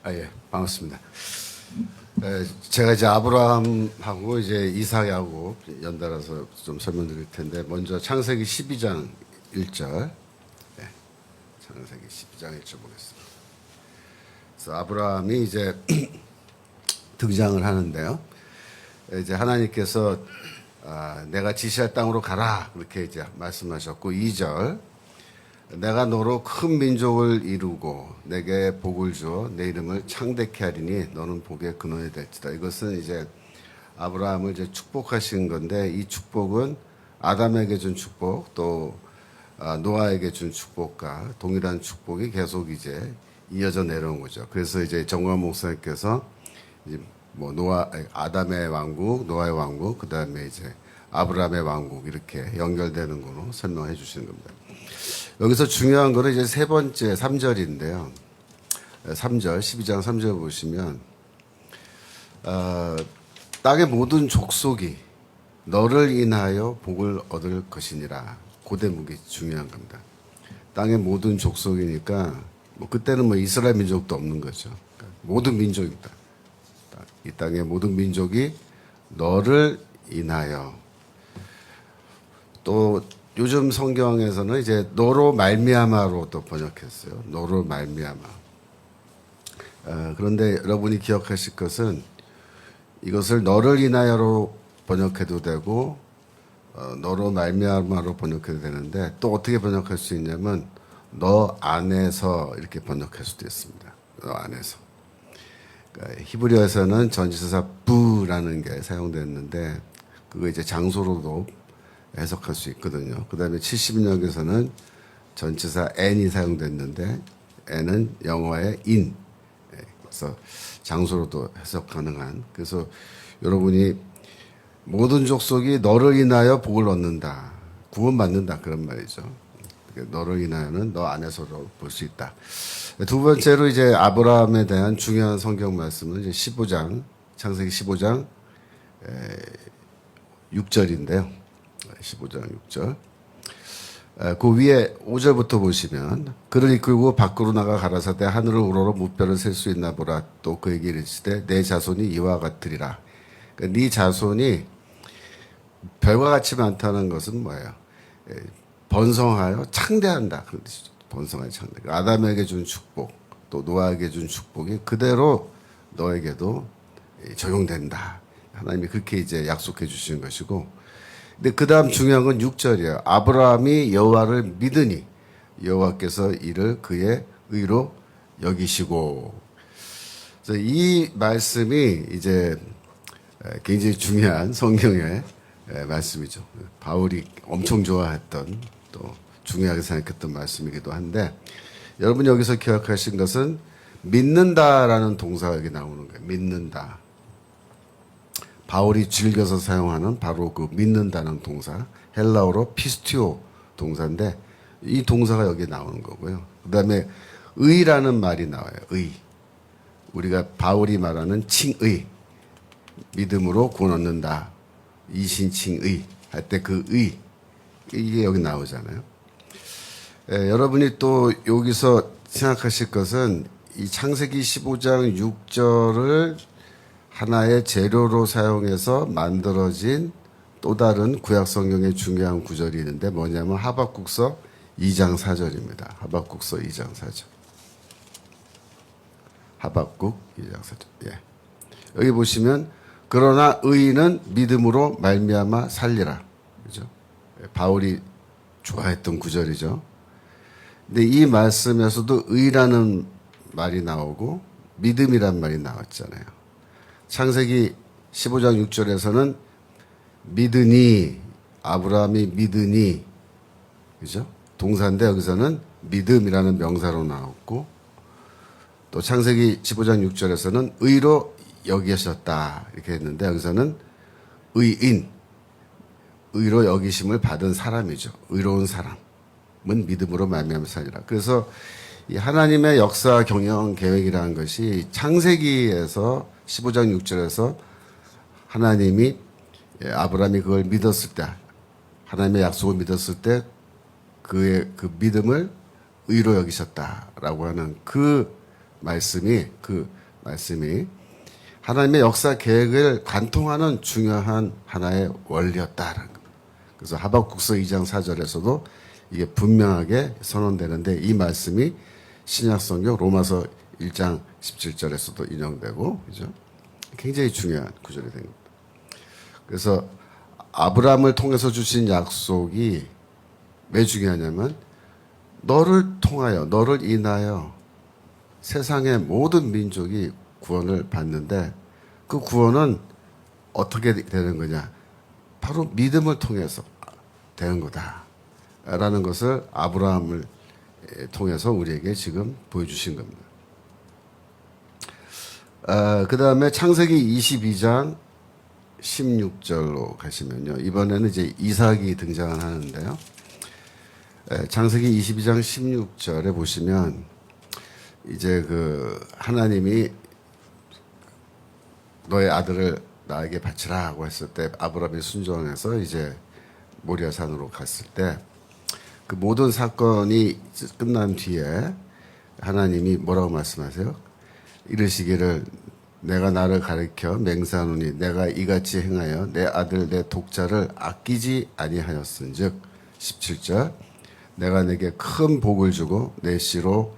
예, 반갑습니다. 제가 이제 아브라함하고 이제 이삭하고 연달아서 좀 설명드릴 텐데, 먼저 창세기 12장 1절. 창세기 12장 1절 보겠습니다. 그래서 아브라함이 이제 등장을 하는데요. 이제 하나님께서 내가 지시할 땅으로 가라, 그렇게 이제 말씀하셨고, 2절. 내가 너로 큰 민족을 이루고 내게 복을 주어 내 이름을 창대케 하리니 너는 복의 근원이 될지다. 이것은 이제 아브라함을 이제 축복하신 건데, 이 축복은 아담에게 준 축복, 또 노아에게 준 축복과 동일한 축복이 계속 이제 이어져 내려온 거죠. 그래서 이제 정광 목사님께서 이제 뭐 아담의 왕국, 노아의 왕국, 그 다음에 이제 아브라함의 왕국, 이렇게 연결되는 걸로 설명해 주시는 겁니다. 여기서 중요한 거는 이제 세 번째 3절인데요. 3절, 12장 3절 보시면, 땅의 모든 족속이 너를 인하여 복을 얻을 것이니라. 그 대목이 중요한 겁니다. 땅의 모든 족속이니까, 뭐 그때는 뭐 이스라엘 민족도 없는 거죠. 그러니까 모든 민족입니다. 이 땅의 모든 민족이 너를 인하여. 또 요즘 성경에서는 이제 너로 말미암아로 또 번역했어요. 너로 말미암아. 그런데 여러분이 기억하실 것은, 이것을 너를 인하여로 번역해도 되고 너로 말미암아로 번역해도 되는데, 또 어떻게 번역할 수 있냐면 너 안에서 이렇게 번역할 수도 있습니다. 너 안에서. 그러니까 히브리어에서는 전치사 부라는 게 사용됐는데, 그거 이제 장소로도 해석할 수 있거든요. 그 다음에 70년에서는 전치사 n이 사용됐는데, n은 영어의 in. 그래서 장소로도 해석 가능한. 그래서 여러분이 모든 족속이 너를 인하여 복을 얻는다, 구원받는다, 그런 말이죠. 너를 인하여는 너 안에서도 볼 수 있다. 두 번째로 이제 아브라함에 대한 중요한 성경 말씀은 이제 15장, 창세기 15장 6절인데요. 15장 6절. 그 위에 5절부터 보시면, 그를 이끌고 밖으로 나가 가라사대 하늘을 우러러 무뼈를 셀 수 있나 보라. 또 그에게 이르시되 내 자손이 이와 같으리라. 그러니까 네 자손이 별과 같이 많다는 것은 뭐예요? 번성하여 창대한다, 그런 뜻이죠. 번성하여 창대. 아담에게 준 축복, 또 노아에게 준 축복이 그대로 너에게도 적용된다. 하나님이 그렇게 이제 약속해 주시는 것이고, 근데 그 다음 중요한 건 6절이에요. 아브라함이 여호와를 믿으니 여호와께서 이를 그의 의로 여기시고. 그래서 이 말씀이 이제 굉장히 중요한 성경의 말씀이죠. 바울이 엄청 좋아했던, 또 중요하게 생각했던 말씀이기도 한데, 여러분 여기서 기억하신 것은 믿는다라는 동사가 여기 나오는 거예요. 믿는다. 바울이 즐겨서 사용하는 바로 그 믿는다는 동사, 헬라어로 피스티오 동사인데, 이 동사가 여기 나오는 거고요. 그 다음에 의라는 말이 나와요. 의. 우리가 바울이 말하는 칭의. 믿음으로 구원 얻는다. 이신칭의 할 때 그 의. 이게 여기 나오잖아요. 여러분이 또 여기서 생각하실 것은, 이 창세기 15장 6절을 하나의 재료로 사용해서 만들어진 또 다른 구약 성경의 중요한 구절이 있는데, 뭐냐면 하박국서 2장 4절입니다. 하박국서 2장 4절. 하박국 2장 4절. 예. 여기 보시면, 그러나 의인은 믿음으로 말미암아 살리라. 그죠? 바울이 좋아했던 구절이죠. 근데 이 말씀에서도 의라는 말이 나오고 믿음이란 말이 나왔잖아요. 창세기 15장 6절에서는 믿으니, 아브라함이 믿으니, 그죠? 동사인데 여기서는 믿음이라는 명사로 나왔고, 또 창세기 15장 6절에서는 의로 여기셨다, 이렇게 했는데 여기서는 의인, 의로 여기심을 받은 사람이죠. 의로운 사람은 믿음으로 말미암아 살리라. 그래서 이 하나님의 역사 경영 계획이라는 것이 창세기에서 15장 6절에서 하나님이, 아브라함이 그걸 믿었을 때, 하나님의 약속을 믿었을 때 그의 그 믿음을 의로 여기셨다라고 하는 그 말씀이 하나님의 역사 계획을 관통하는 중요한 하나의 원리였다라는 거. 그래서 하박국서 2장 4절에서도 이게 분명하게 선언되는데 이 말씀이 신약성경 로마서 1장 17절에서도 인용되고, 그죠? 굉장히 중요한 구절이 된 겁니다. 그래서 아브라함을 통해서 주신 약속이 왜 중요하냐면 너를 통하여, 너를 인하여 세상의 모든 민족이 구원을 받는데 그 구원은 어떻게 되는 거냐? 바로 믿음을 통해서 되는 거다. 라는 것을 아브라함을 통해서 우리에게 지금 보여주신 겁니다. 그 다음에 창세기 22장 16절로 가시면요. 이번에는 이제 이삭이 등장하는데요. 창세기 22장 16절에 보시면 이제 그 하나님이 너의 아들을 나에게 바치라 하고 했을 때 아브라함이 순종해서 이제 모리아산으로 갔을 때 그 모든 사건이 끝난 뒤에 하나님이 뭐라고 말씀하세요? 이르시기를 내가 나를 가리켜 맹세하노니 내가 이같이 행하여 내 아들 내 독자를 아끼지 아니하였은즉 17절 내가 내게 큰 복을 주고 내 씨로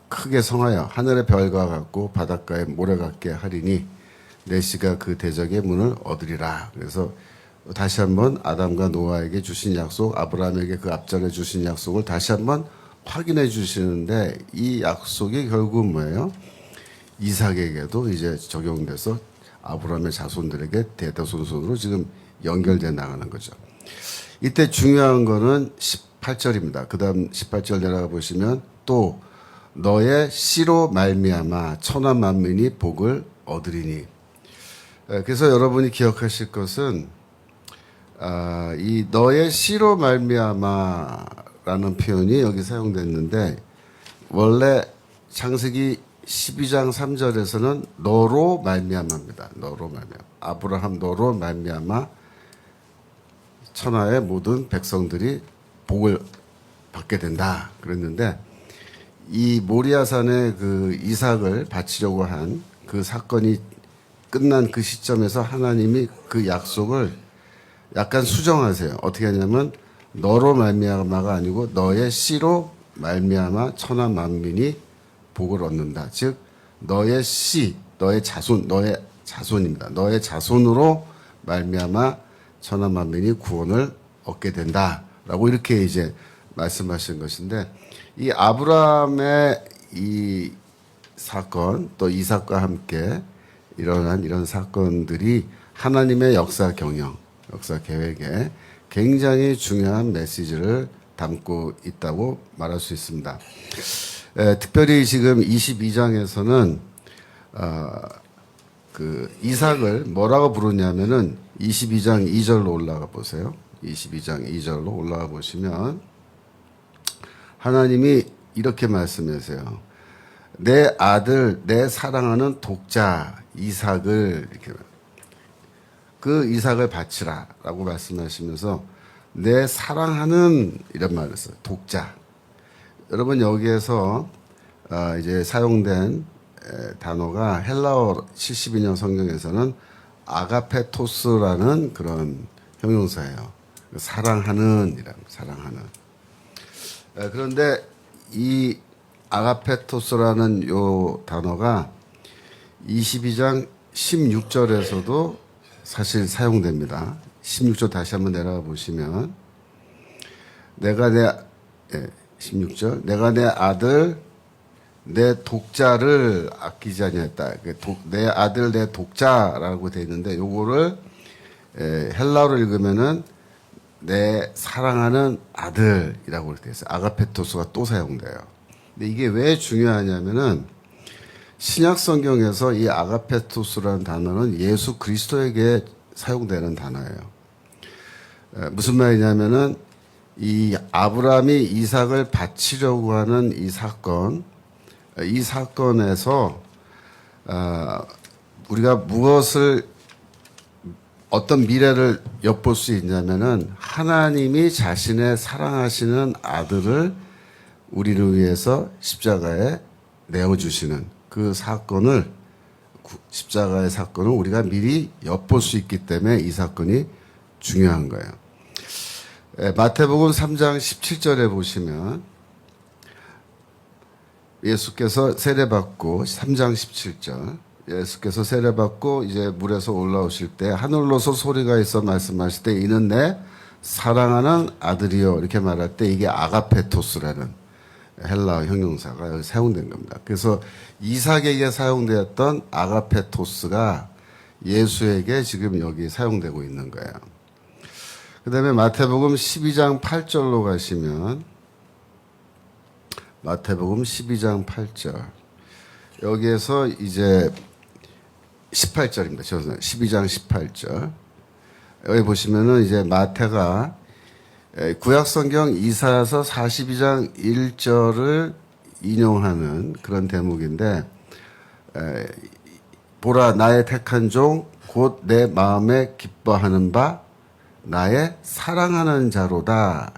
크게 성하여 하늘의 별과 같고 바닷가의 모래 같게 하리니 내 씨가 그 대적의 문을 얻으리라. 그래서 다시 한번 아담과 노아에게 주신 약속, 아브라함에게 그 앞전에 주신 약속을 다시 한번 확인해 주시는데 이 약속이 결국은 뭐예요? 이삭에게도 이제 적용돼서 아브라함의 자손들에게 대대손손으로 지금 연결돼 나가는 거죠. 이때 중요한 거는 18절입니다. 그 다음 18절 내려가 보시면 또 너의 씨로 말미암아 천하 만민이 복을 얻으리니. 그래서 여러분이 기억하실 것은 이 너의 씨로 말미암아라는 표현이 여기 사용됐는데 원래 창세기 12장 3절에서는 너로 말미암아입니다. 너로 말미암아. 아브라함 너로 말미암아 천하의 모든 백성들이 복을 받게 된다. 그랬는데 이 모리아산에 그 이삭을 바치려고 한 그 사건이 끝난 그 시점에서 하나님이 그 약속을 약간 수정하세요. 어떻게 하냐면 너로 말미암아가 아니고 너의 씨로 말미암아 천하 만민이 복을 얻는다. 즉 너의 씨, 너의 자손, 너의 자손입니다. 너의 자손으로 말미암아 천하 만민이 구원을 얻게 된다라고 이렇게 이제 말씀하신 것인데 이 아브라함의 이 사건 또 이삭과 함께 일어난 이런 사건들이 하나님의 역사 경영, 역사 계획에 굉장히 중요한 메시지를 담고 있다고 말할 수 있습니다. 특별히 지금 22장에서는 그 이삭을 뭐라고 부르냐면은 22장 2절로 올라가 보세요. 22장 2절로 올라가 보시면 하나님이 이렇게 말씀하세요. 내 아들, 내 사랑하는 독자 이삭을 이렇게 그 이삭을 바치라라고 말씀하시면서 내 사랑하는 이런 말을 써요. 독자. 여러분 여기에서 이제 사용된 단어가 헬라어 72년 성경에서는 아가페토스라는 그런 형용사예요. 사랑하는 이란 사랑하는. 그런데 이 아가페토스라는 요 단어가 22장 16절에서도 사실 사용됩니다. 16절 다시 한번 내려가 보시면 16절 내가 내 아들 내 독자를 아끼지 아니했다. 내 아들 내 독자라고 되어 있는데 요거를 헬라어로 읽으면은 내 사랑하는 아들이라고 되어 있어요. 아가페토스가 또 사용돼요. 근데 이게 왜 중요하냐면은 신약 성경에서 이 아가페토스라는 단어는 예수 그리스도에게 사용되는 단어예요. 무슨 말이냐면은 이 아브라함이 이삭을 바치려고 하는 이 사건에서 우리가 무엇을 어떤 미래를 엿볼 수 있냐면은 하나님이 자신의 사랑하시는 아들을 우리를 위해서 십자가에 내어주시는 그 사건을 십자가의 사건을 우리가 미리 엿볼 수 있기 때문에 이 사건이 중요한 거예요. 마태복음 3장 17절에 보시면 예수께서 세례받고 3장 17절 예수께서 세례받고 이제 물에서 올라오실 때 하늘로서 소리가 있어 말씀하실 때 이는 내 사랑하는 아들이요 이렇게 말할 때 이게 아가페토스라는 헬라어 형용사가 여기 사용된 겁니다. 그래서 이삭에게 사용되었던 아가페토스가 예수에게 지금 여기 사용되고 있는 거예요. 그 다음에 마태복음 12장 8절로 가시면 마태복음 12장 8절 여기에서 이제 18절입니다. 죄송해요. 12장 18절 여기 보시면은 이제 마태가 구약성경 이사야서 42장 1절을 인용하는 그런 대목인데 보라 나의 택한 종 곧 내 마음에 기뻐하는 바 나의 사랑하는 자로다.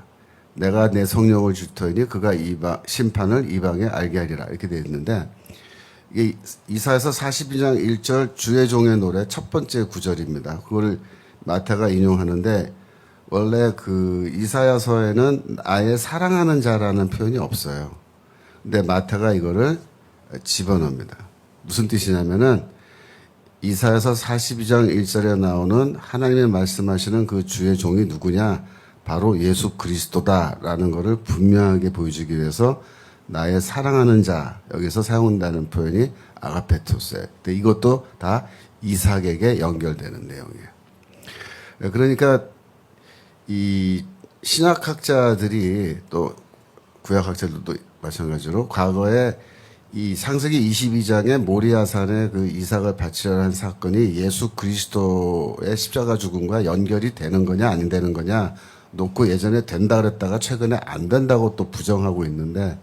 내가 내 성령을 줄 터이니 그가 심판을 이방에 알게 하리라. 이렇게 되어 있는데 이게 이사야서 42장 1절 주의 종의 노래 첫 번째 구절입니다. 그걸 마태가 인용하는데 원래 그 이사야서에는 아예 사랑하는 자라는 표현이 없어요. 근데 마태가 이거를 집어넣습니다. 무슨 뜻이냐면은 이사야서 42장 1절에 나오는 하나님의 말씀하시는 그 주의 종이 누구냐? 바로 예수 그리스도다라는 것을 분명하게 보여주기 위해서 나의 사랑하는 자 여기서 사용한다는 표현이 아가페토스예요. 근데 이것도 다 이삭에게 연결되는 내용이에요. 그러니까 이 신학학자들이 또 구약학자들도 마찬가지로 과거에 이 창세기 22장의 모리아산의 그 이삭을 바치려는 사건이 예수 그리스도의 십자가 죽음과 연결이 되는 거냐 안 되는 거냐 놓고 예전에 된다 그랬다가 최근에 안 된다고 또 부정하고 있는데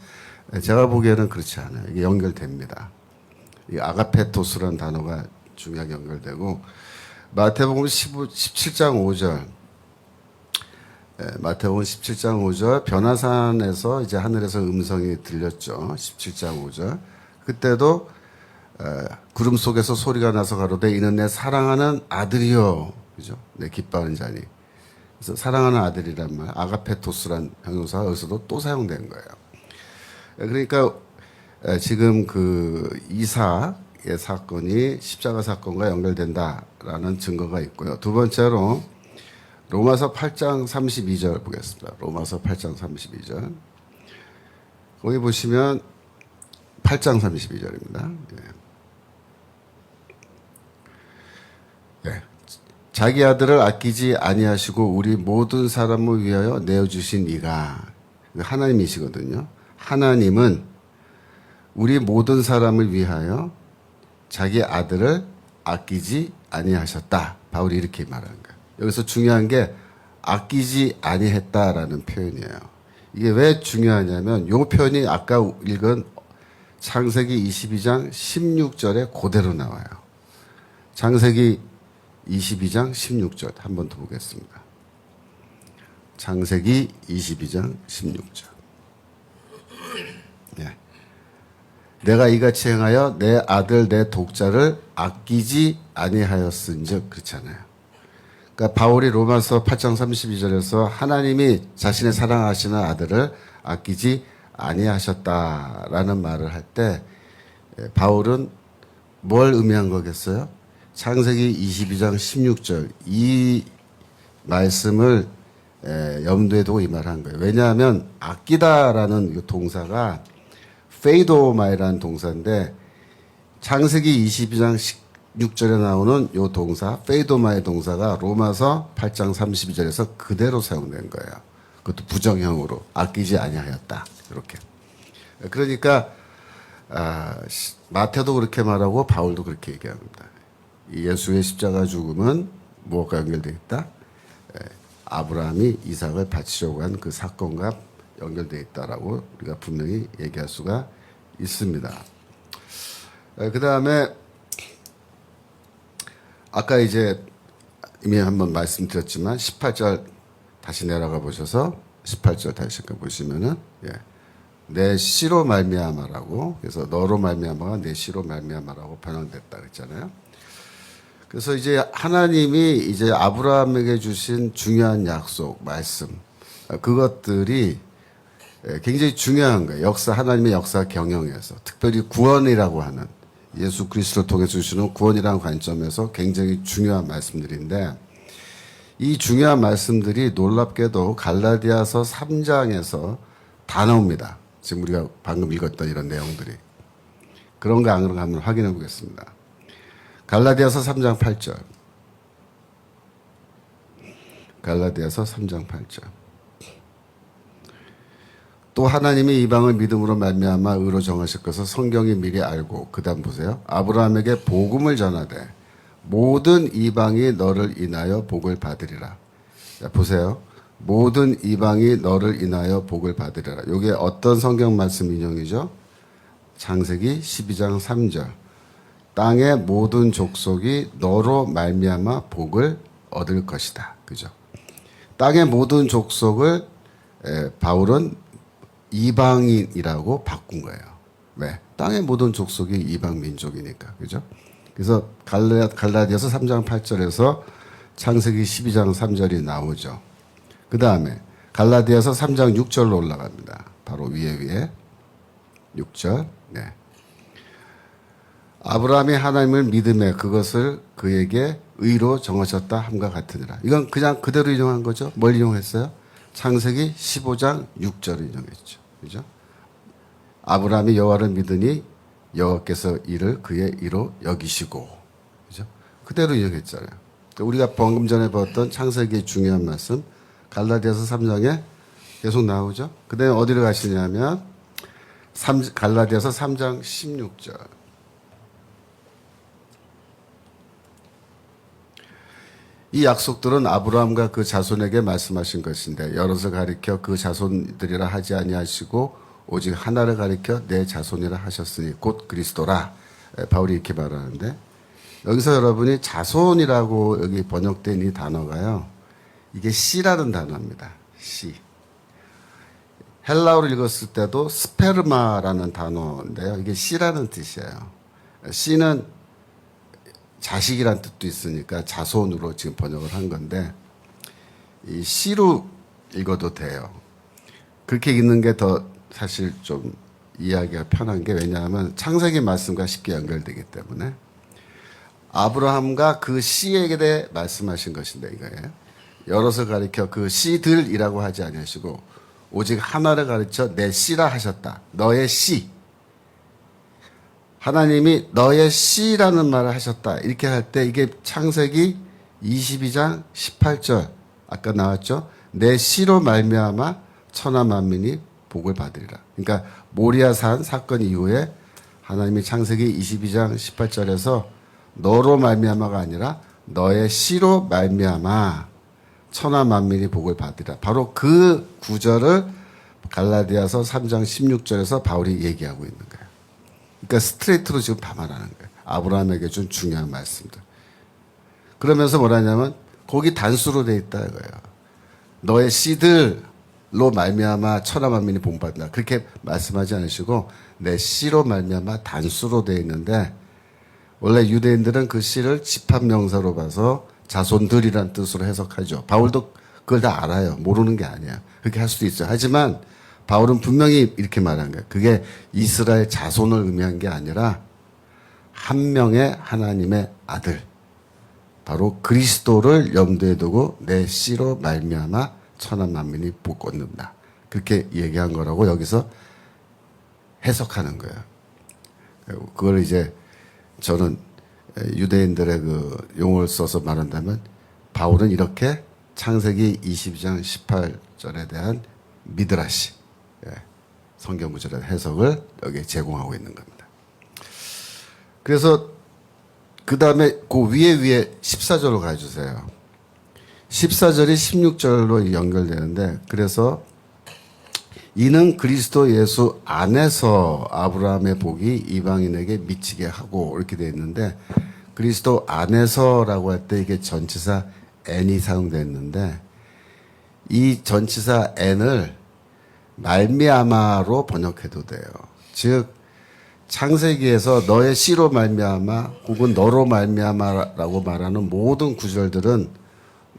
제가 보기에는 그렇지 않아요. 이게 연결됩니다. 이 아가페토스라는 단어가 중요하게 연결되고 마태복음 17장 5절 마태복음 17장 5절 변화산에서 이제 하늘에서 음성이 들렸죠. 17장 5절 그때도 구름 속에서 소리가 나서 가로되 이는 내 사랑하는 아들이요 그죠? 내 기뻐하는 자니. 그래서 사랑하는 아들이란 말 아가페토스란 형용사가 여기서도 또 사용된 거예요. 그러니까 지금 그 이삭의 사건이 십자가 사건과 연결된다라는 증거가 있고요. 두 번째로 로마서 8장 32절 보겠습니다. 로마서 8장 32절. 거기 보시면 8장 32절입니다. 예. 자기 아들을 아끼지 아니하시고 우리 모든 사람을 위하여 내어주신 이가 하나님이시거든요. 하나님은 우리 모든 사람을 위하여 자기 아들을 아끼지 아니하셨다. 바울이 이렇게 말하는 거예요. 여기서 중요한 게 아끼지 아니했다라는 표현이에요. 이게 왜 중요하냐면 이 표현이 아까 읽은 창세기 22장 16절에 그대로 나와요. 창세기 22장 16절 한 번 더 보겠습니다. 창세기 22장 16절. 네. 내가 이같이 행하여 내 아들 내 독자를 아끼지 아니하였은즉 그렇잖아요. 그러니까 바울이 로마서 8장 32절에서 하나님이 자신의 사랑하시는 아들을 아끼지 아니하셨다라는 말을 할 때 바울은 뭘 의미한 거겠어요? 창세기 22장 16절 이 말씀을 염두에 두고 이 말을 한 거예요. 왜냐하면 아끼다라는 이 동사가 페이도마이라는 동사인데 창세기 22장 6절에 나오는 이 동사 페이도마의 동사가 로마서 8장 32절에서 그대로 사용된 거예요. 그것도 부정형으로 아끼지 아니하였다. 이렇게. 그러니까 마태도 그렇게 말하고 바울도 그렇게 얘기합니다. 예수의 십자가 죽음은 무엇과 연결되어 있다? 아브라함이 이삭을 바치려고 한 그 사건과 연결되어 있다라고 우리가 분명히 얘기할 수가 있습니다. 그 다음에 아까 이제 이미 한번 말씀드렸지만 18절 다시 내려가 보셔서 18절 다시 보시면은 내 씨로 말미암아라고, 그래서 너로 말미암아가 내 씨로 말미암아라고 변형됐다 그랬잖아요. 그래서 이제 하나님이 이제 아브라함에게 주신 중요한 약속, 말씀, 그것들이 굉장히 중요한 거예요. 하나님의 역사 경영에서. 특별히 구원이라고 하는, 예수 그리스도를 통해 주시는 구원이라는 관점에서 굉장히 중요한 말씀들인데, 이 중요한 말씀들이 놀랍게도 갈라디아서 3장에서 다 나옵니다. 지금 우리가 방금 읽었던 이런 내용들이. 그런가 안 그런가 한번 확인해 보겠습니다. 갈라디아서 3장 8절. 갈라디아서 3장 8절. 또 하나님이 이방을 믿음으로 말미암아 의로 정하실 것을 성경이 미리 알고, 그 다음 보세요. 아브라함에게 복음을 전하되 모든 이방이 너를 인하여 복을 받으리라. 자, 보세요. 모든 이방이 너를 인하여 복을 받으리라. 이게 어떤 성경 말씀 인용이죠? 창세기 12장 3절. 땅의 모든 족속이 너로 말미암아 복을 얻을 것이다. 그죠? 땅의 모든 족속을 바울은 이방인이라고 바꾼 거예요. 왜? 땅의 모든 족속이 이방 민족이니까. 그죠? 그래서 갈라디아서 3장 8절에서 창세기 12장 3절이 나오죠. 그 다음에 갈라디아서 3장 6절로 올라갑니다. 바로 위에 6절. 네. 아브라함이 하나님을 믿음에 그것을 그에게 의로 정하셨다 함과 같으니라. 이건 그냥 그대로 인용한 거죠. 뭘 인용했어요? 창세기 15장 6절을 인용했죠. 그죠? 아브라함이 여호와를 믿으니 여호와께서 이를 그의 의로 여기시고. 그죠? 그대로 인용했잖아요. 우리가 방금 전에 봤던 창세기의 중요한 말씀 갈라디아서 3장에 계속 나오죠. 그 다음에 어디를 가시냐면 갈라디아서 3장 16절. 이 약속들은 아브라함과 그 자손에게 말씀하신 것인데 여럿을 가리켜 그 자손들이라 하지 아니하시고 오직 하나를 가리켜 내 자손이라 하셨으니 곧 그리스도라. 바울이 이렇게 말하는데, 여기서 여러분이 자손이라고 여기 번역된 이 단어가요, 이게 씨라는 단어입니다. 씨. 헬라어로 읽었을 때도 스페르마라는 단어인데요, 이게 씨라는 뜻이에요. 씨는 자식이란 뜻도 있으니까 자손으로 지금 번역을 한 건데, 이 씨로 읽어도 돼요. 그렇게 읽는 게 더 사실 좀 이해하기가 편한 게, 왜냐하면 창세기 말씀과 쉽게 연결되기 때문에 아브라함과 그 씨에게 대해 말씀하신 것인데, 이거예요. 여럿을 가리켜 그 씨들이라고 하지 아니하시고 오직 하나를 가르쳐 내 씨라 하셨다. 너의 씨. 하나님이 너의 씨라는 말을 하셨다. 이렇게 할 때 이게 창세기 22장 18절 아까 나왔죠. 내 씨로 말미암아 천하 만민이 복을 받으리라. 그러니까 모리아산 사건 이후에 하나님이 창세기 22장 18절에서 너로 말미암아가 아니라 너의 씨로 말미암아 천하 만민이 복을 받으리라. 바로 그 구절을 갈라디아서 3장 16절에서 바울이 얘기하고 있는 거예요. 그러니까 스트레이트로 지금 반말하는 거예요. 아브라함에게 준 중요한 말씀들. 그러면서 뭐라냐면 거기 단수로 돼 있다 이거예요. 너의 씨들로 말미암아 천하 만민이 복받는다. 그렇게 말씀하지 않으시고 내 씨로 말미암아 단수로 돼 있는데, 원래 유대인들은 그 씨를 집합명사로 봐서 자손들이란 뜻으로 해석하죠. 바울도 그걸 다 알아요. 모르는 게 아니야. 그렇게 할 수도 있어요. 하지만 바울은 분명히 이렇게 말한 거예요. 그게 이스라엘 자손을 의미한 게 아니라 한 명의 하나님의 아들, 바로 그리스도를 염두에 두고 내 씨로 말미암아 천하 만민이 복 얻는다. 그렇게 얘기한 거라고 여기서 해석하는 거예요. 그걸 이제 저는 유대인들의 그 용어를 써서 말한다면, 바울은 이렇게 창세기 22장 18절에 대한 미드라시, 성경 구절의 해석을 여기에 제공하고 있는 겁니다. 그래서 그 다음에 그 위에 14절로 가주세요. 14절이 16절로 연결되는데, 그래서 이는 그리스도 예수 안에서 아브라함의 복이 이방인에게 미치게 하고, 이렇게 되어 있는데, 그리스도 안에서라고 할 때 이게 전치사 n이 사용되어 있는데, 이 전치사 n을 말미암아로 번역해도 돼요. 즉 창세기에서 너의 씨로 말미암아 혹은 너로 말미암아라고 말하는 모든 구절들은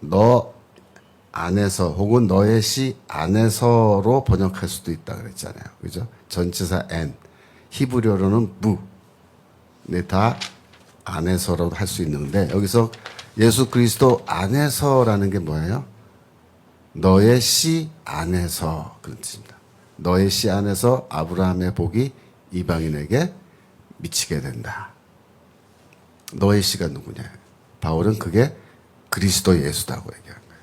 너 안에서 혹은 너의 씨 안에서로 번역할 수도 있다 그랬잖아요. 그죠? 전치사 n, 히브리어로는 무. 네, 다 안에서로 할 수 있는데 여기서 예수 그리스도 안에서라는 게 뭐예요? 너의 씨 안에서 그런 뜻입니다. 너의 씨 안에서 아브라함의 복이 이방인에게 미치게 된다. 너의 씨가 누구냐? 바울은 그게 그리스도 예수다고 얘기하는 거예요.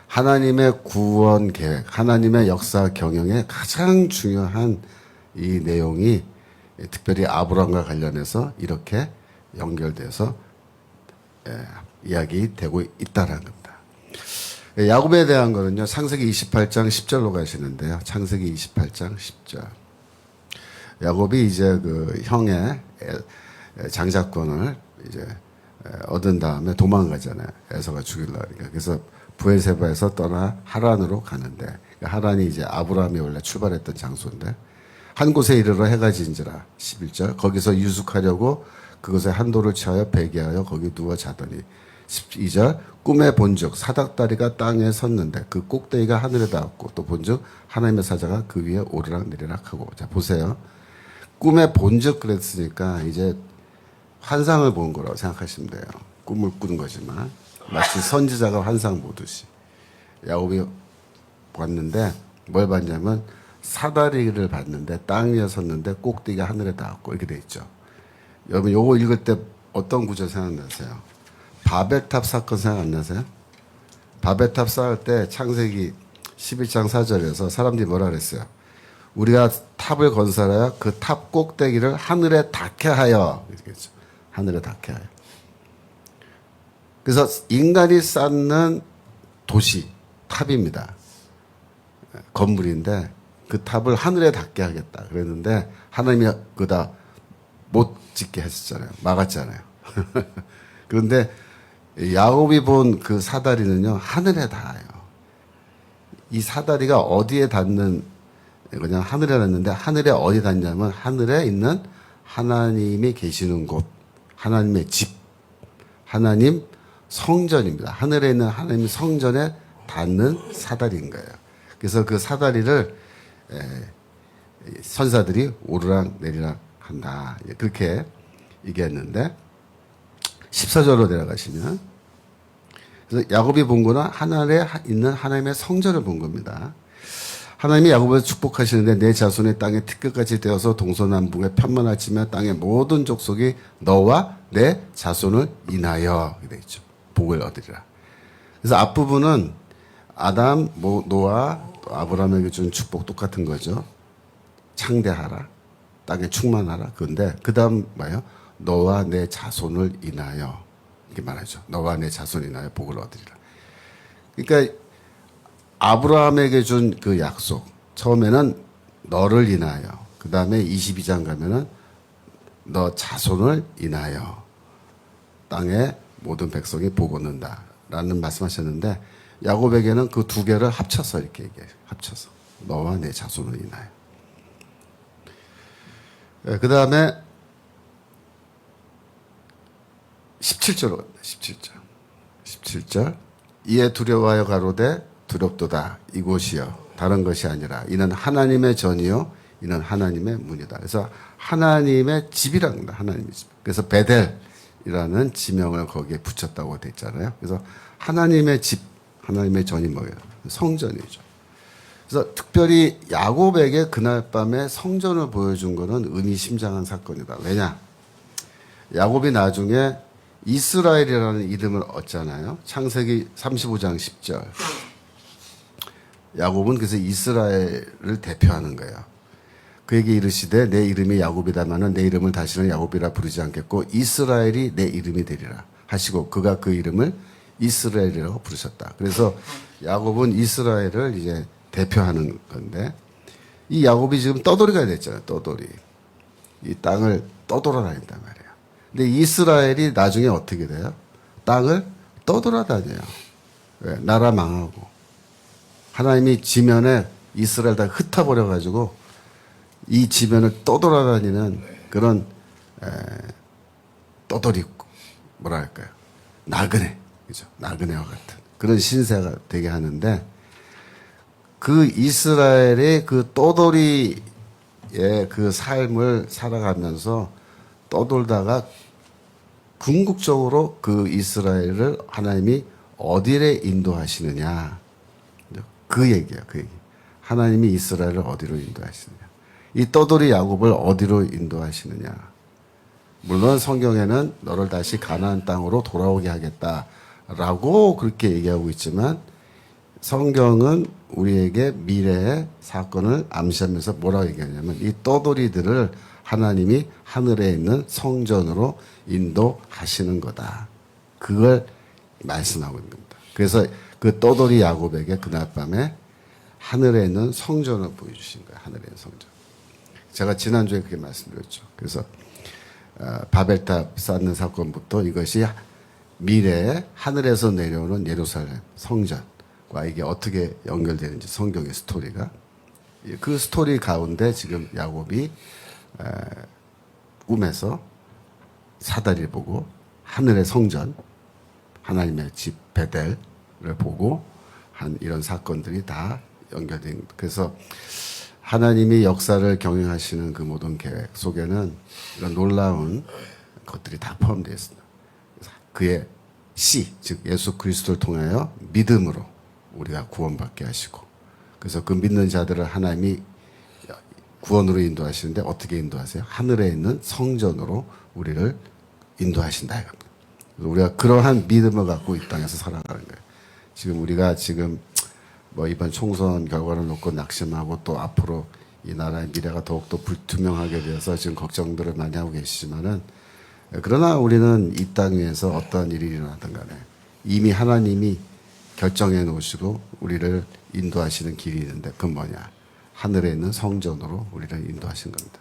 하나님의 구원 계획, 하나님의 역사 경영의 가장 중요한 이 내용이 특별히 아브라함과 관련해서 이렇게 연결돼서 이야기되고 있다는 겁니다. 야곱에 대한 거는요, 창세기 28장 10절로 가시는데요. 창세기 28장 10절. 야곱이 이제 그 형의 장자권을 이제 얻은 다음에 도망가잖아요. 에서가 죽이려고 하니까. 그래서 부엘세바에서 떠나 하란으로 가는데, 하란이 이제 아브라함이 원래 출발했던 장소인데, 한 곳에 이르러 해가 진지라 11절. 거기서 유숙하려고 그곳에 한 돌을 취하여 배기하여 거기 누워 자더니 12절. 꿈에 본즉 사닥다리가 땅에 섰는데 그 꼭대기가 하늘에 닿았고 또 본즉 하나님의 사자가 그 위에 오르락 내리락 하고. 자 보세요. 꿈에 본즉 그랬으니까 이제 환상을 본 거라고 생각하시면 돼요. 꿈을 꾸는 거지만 마치 선지자가 환상 보듯이 야곱이 봤는데 뭘 봤냐면 사다리를 봤는데 땅 위에 섰는데 꼭대기가 하늘에 닿았고 이렇게 돼 있죠. 여러분 요거 읽을 때 어떤 구절 생각나세요? 바벨탑 사건 생각 안 나세요? 바벨탑 쌓을 때 창세기 11장 4절에서 사람들이 뭐라 그랬어요? 우리가 탑을 건설하여 그 탑 꼭대기를 하늘에 닿게 하여 이렇게 했죠. 하늘에 닿게 하여. 그래서 인간이 쌓는 도시 탑입니다. 건물인데 그 탑을 하늘에 닿게 하겠다 그랬는데 하나님이 그다 못 짓게 했었잖아요. 막았잖아요. 그런데 야곱이 본 그 사다리는요 하늘에 닿아요. 이 사다리가 어디에 닿는 그냥 하늘에 닿는데 하늘에 어디 닿냐면 하늘에 있는 하나님이 계시는 곳, 하나님의 집, 하나님 성전입니다. 하늘에 있는 하나님 성전에 닿는 사다리인 거예요. 그래서 그 사다리를 선사들이 오르락 내리락 한다. 그렇게 얘기했는데 14절로 내려가시면 그래서 야곱이 본 거는 하늘에 있는 하나님의 성전을 본 겁니다. 하나님이 야곱을 축복하시는데 내 자손이 땅의 티끌같이 되어서 동서남북에 편만할지며 땅의 모든 족속이 너와 내 자손을 인하여 이렇게 돼 있죠. 복을 얻으리라. 그래서 앞부분은 아담, 노아, 아브라함에게 준 축복 똑같은 거죠. 창대하라. 땅에 충만하라. 그런데 그 다음 뭐예요? 너와 내 자손을 인하여 이렇게 말하죠. 너와 내 자손을 인하여 복을 얻으리라. 그러니까 아브라함에게 준 그 약속 처음에는 너를 인하여 그 다음에 22장 가면은 너 자손을 인하여 땅의 모든 백성이 복 얻는다 라는 말씀하셨는데 야곱에게는 그 두 개를 합쳐서 이렇게 얘기해요. 합쳐서 너와 내 자손을 인하여. 그 다음에 17절로 갑니다. 17절. 이에 두려워하여 가로되 두렵도다. 이곳이여 다른 것이 아니라 이는 하나님의 전이요 이는 하나님의 문이다. 그래서 하나님의 집이라는 겁니다. 하나님의 집. 그래서 베델이라는 지명을 거기에 붙였다고 돼 있잖아요. 그래서 하나님의 집, 하나님의 전이 뭐예요? 성전이죠. 그래서 특별히 야곱에게 그날 밤에 성전을 보여준 것은 의미심장한 사건이다. 왜냐? 야곱이 나중에 이스라엘이라는 이름을 얻잖아요. 창세기 35장 10절. 야곱은 그래서 이스라엘을 대표하는 거예요. 그에게 이르시되 내 이름이 야곱이다마는 내 이름을 다시는 야곱이라 부르지 않겠고 이스라엘이 내 이름이 되리라 하시고 그가 그 이름을 이스라엘이라고 부르셨다. 그래서 야곱은 이스라엘을 이제 대표하는 건데 이 야곱이 지금 떠돌이가 됐잖아요. 떠돌이. 이 땅을 떠돌아다닌단 말이에요. 근데 이스라엘이 나중에 어떻게 돼요? 땅을 떠돌아다녀요. 왜? 나라 망하고. 하나님이 지면에 이스라엘 다 흩어버려 가지고 이 지면을 떠돌아다니는 그런 떠돌이 뭐랄까요, 나그네, 그죠? 나그네와 같은 그런 신세가 되게 하는데, 그 이스라엘의 그 떠돌이의 그 삶을 살아가면서 떠돌다가 궁극적으로 그 이스라엘을 하나님이 어디에 인도하시느냐, 그 얘기예요. 그 얘기. 하나님이 이스라엘을 어디로 인도하시느냐, 이 떠돌이 야곱을 어디로 인도하시느냐. 물론 성경에는 너를 다시 가나안 땅으로 돌아오게 하겠다라고 그렇게 얘기하고 있지만, 성경은 우리에게 미래의 사건을 암시하면서 뭐라고 얘기하냐면, 이 떠돌이들을 하나님이 하늘에 있는 성전으로 인도하시는 거다. 그걸 말씀하고 있는 겁니다. 그래서 그 떠돌이 야곱에게 그날 밤에 하늘에 있는 성전을 보여주신 거예요. 하늘에 있는 성전. 제가 지난주에 그렇게 말씀드렸죠. 그래서 바벨탑 쌓는 사건부터 이것이 미래에 하늘에서 내려오는 예루살렘 성전과 이게 어떻게 연결되는지, 성경의 스토리가, 그 스토리 가운데 지금 야곱이 꿈에서 사다리를 보고 하늘의 성전, 하나님의 집 베델을 보고 한 이런 사건들이 다 연결된. 그래서 하나님이 역사를 경영하시는 그 모든 계획 속에는 이런 놀라운 것들이 다 포함되어 있습니다. 그의 씨, 즉 예수 그리스도를 통하여 믿음으로 우리가 구원받게 하시고, 그래서 그 믿는 자들을 하나님이 구원으로 인도하시는데 어떻게 인도하세요? 하늘에 있는 성전으로 우리를 인도하신다 이겁니다. 우리가 그러한 믿음을 갖고 이 땅에서 살아가는 거예요. 지금 우리가 뭐 이번 총선 결과를 놓고 낙심하고, 또 앞으로 이 나라의 미래가 더욱더 불투명하게 되어서 지금 걱정들을 많이 하고 계시지만은, 그러나 우리는 이 땅 위에서 어떠한 일이 일어나든 간에 이미 하나님이 결정해 놓으시고 우리를 인도하시는 길이 있는데, 그건 뭐냐? 하늘에 있는 성전으로 우리를 인도하신 겁니다.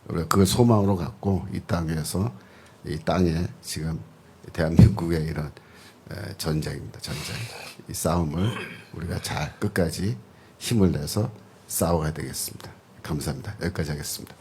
우리가 그걸 소망으로 갖고 이 땅 위에서, 이 땅에 지금 대한민국의 이런 전쟁입니다. 전쟁. 이 싸움을 우리가 잘 끝까지 힘을 내서 싸워야 되겠습니다. 감사합니다. 여기까지 하겠습니다.